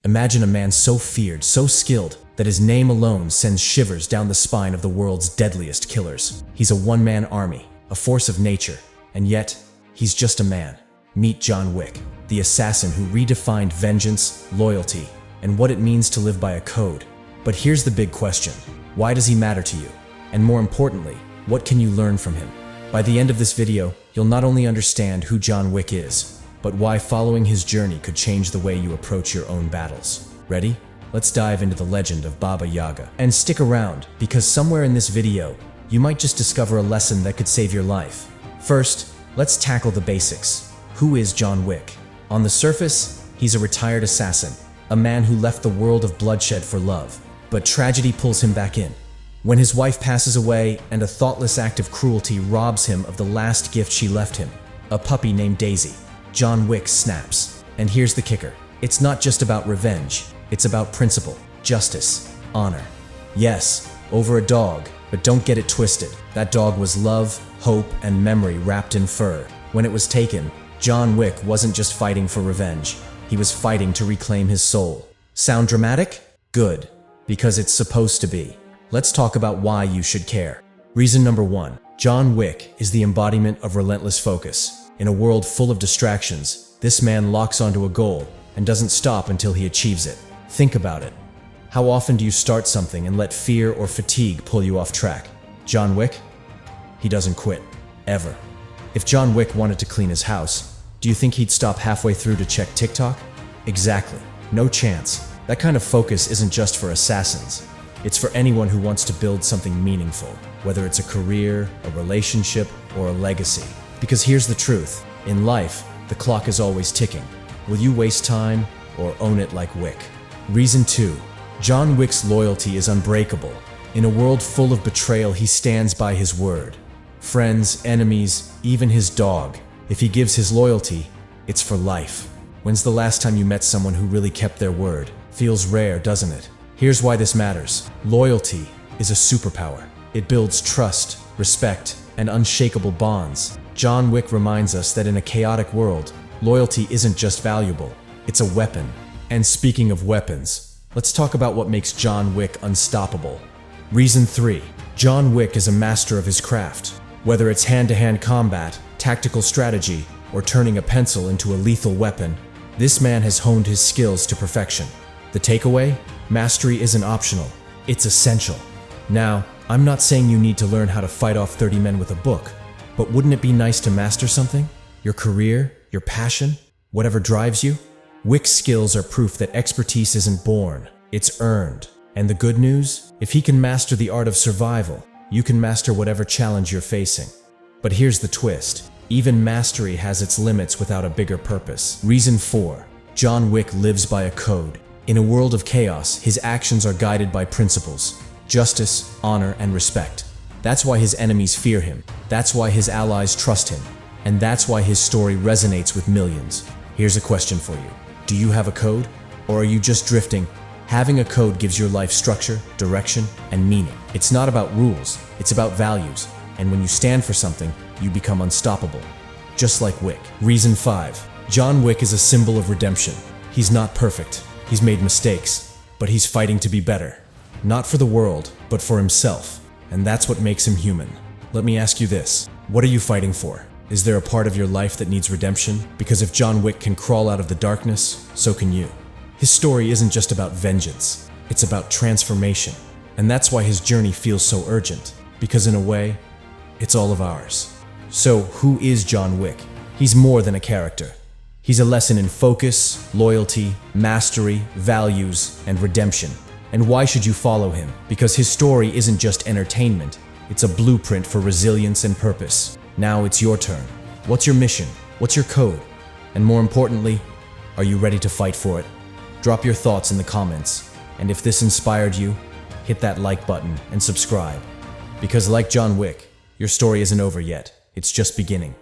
Imagine a man so feared, so skilled, that his name alone sends shivers down the spine of the world's deadliest killers. He's a one-man army, a force of nature, and yet, he's just a man. Meet John Wick, the assassin who redefined vengeance, loyalty, and what it means to live by a code. But here's the big question. Why does he matter to you? And more importantly, what can you learn from him? By the end of this video, you'll not only understand who John Wick is, but why following his journey could change the way you approach your own battles. Ready? Let's dive into the legend of Baba Yaga. And stick around, because somewhere in this video, you might just discover a lesson that could save your life. First, let's tackle the basics. Who is John Wick? On the surface, he's a retired assassin, a man who left the world of bloodshed for love. But tragedy pulls him back in. When his wife passes away and a thoughtless act of cruelty robs him of the last gift she left him, a puppy named Daisy, John Wick snaps. And here's the kicker. It's not just about revenge. It's about principle, justice, honor. Yes, over a dog, but don't get it twisted. That dog was love, hope, and memory wrapped in fur. When it was taken, John Wick wasn't just fighting for revenge. He was fighting to reclaim his soul. Sound dramatic? Good, because it's supposed to be. Let's talk about why you should care. Reason number 1. John Wick is the embodiment of relentless focus. In a world full of distractions, this man locks onto a goal and doesn't stop until he achieves it. Think about it. How often do you start something and let fear or fatigue pull you off track? John Wick? He doesn't quit. Ever. If John Wick wanted to clean his house, do you think he'd stop halfway through to check TikTok? Exactly. No chance. That kind of focus isn't just for assassins. It's for anyone who wants to build something meaningful, whether it's a career, a relationship, or a legacy. Because here's the truth. In life, the clock is always ticking. Will you waste time or own it like Wick? Reason 2. John Wick's loyalty is unbreakable. In a world full of betrayal, he stands by his word. Friends, enemies, even his dog. If he gives his loyalty, it's for life. When's the last time you met someone who really kept their word? Feels rare, doesn't it? Here's why this matters. Loyalty is a superpower. It builds trust, respect, and unshakable bonds. John Wick reminds us that in a chaotic world, loyalty isn't just valuable, it's a weapon. And speaking of weapons, let's talk about what makes John Wick unstoppable. Reason 3. John Wick is a master of his craft. Whether it's hand-to-hand combat, tactical strategy, or turning a pencil into a lethal weapon, this man has honed his skills to perfection. The takeaway? Mastery isn't optional, it's essential. Now, I'm not saying you need to learn how to fight off 30 men with a book, but wouldn't it be nice to master something? Your career, your passion, whatever drives you? Wick's skills are proof that expertise isn't born, it's earned. And the good news? If he can master the art of survival, you can master whatever challenge you're facing. But here's the twist. Even mastery has its limits without a bigger purpose. Reason 4. John Wick lives by a code. In a world of chaos, his actions are guided by principles: justice, honor, and respect. That's why his enemies fear him. That's why his allies trust him. And that's why his story resonates with millions. Here's a question for you. Do you have a code? Or are you just drifting? Having a code gives your life structure, direction, and meaning. It's not about rules, it's about values. And when you stand for something, you become unstoppable. Just like Wick. Reason 5. John Wick is a symbol of redemption. He's not perfect. He's made mistakes. But he's fighting to be better. Not for the world, but for himself. And that's what makes him human. Let me ask you this. What are you fighting for? Is there a part of your life that needs redemption? Because if John Wick can crawl out of the darkness, so can you. His story isn't just about vengeance. It's about transformation. And that's why his journey feels so urgent. Because in a way, it's all of ours. So, who is John Wick? He's more than a character. He's a lesson in focus, loyalty, mastery, values, and redemption. And why should you follow him? Because his story isn't just entertainment. It's a blueprint for resilience and purpose. Now it's your turn. What's your mission? What's your code? And more importantly, are you ready to fight for it? Drop your thoughts in the comments. And if this inspired you, hit that like button and subscribe. Because like John Wick, your story isn't over yet. It's just beginning.